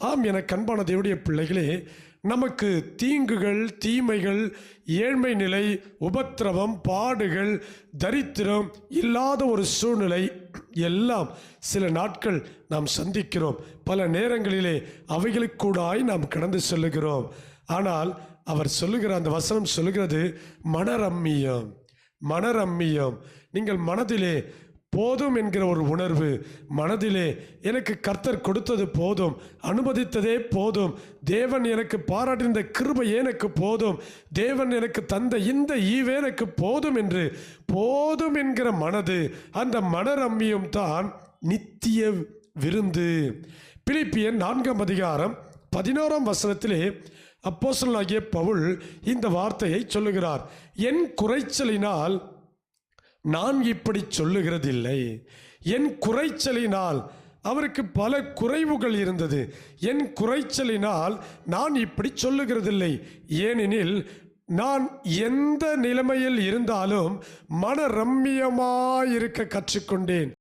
ஆம், என கண்பான தேவனுடைய பிள்ளைகளே, நமக்கு தீங்குகள், தீமைகள், ஏழ்மை நிலை, உபத்திரவம், பாடுகள், தரித்திரம் இல்லாத ஒரு சூழ்நிலை எல்லாம் சில நாட்கள் நாம் சந்திக்கிறோம். பல நேரங்களிலே அவைகளுக்கூடாய் நாம் கடந்து செல்லுகிறோம். ஆனால் அவர் சொல்லுகிற அந்த வசனம் சொல்லுகிறது மனரம்மியம். மனரம்மியம். நீங்கள் மனதிலே போதும் என்கிற ஒரு உணர்வு, மனதிலே எனக்கு கர்த்தர் கொடுத்தது போதும், அனுமதித்ததே போதும், தேவன் எனக்கு பாராட்டின கிருபை எனக்கு போதும், தேவன் எனக்கு தந்த இந்த ஈவே எனக்கு போதும் என்று போதும் என்கிற மனது, அந்த மனரம்மியம் தான் நித்திய விருந்து. பிலிப்பியர் 4:11 அப்போஸ்தலனாகிய பவுல் இந்த வார்த்தையை சொல்லுகிறார். என் குறைச்சலினால் நான் இப்படி சொல்லுகிறதில்லை. என் குறைச்சலினால், அவருக்கு பல குறைவுகள் இருந்தது, என் குறைச்சலினால் நான் இப்படி சொல்லுகிறதில்லை. ஏனெனில் நான் எந்த நிலைமையில் இருந்தாலும் மனரம்மியமாயிருக்க கற்றுக்கொண்டேன்.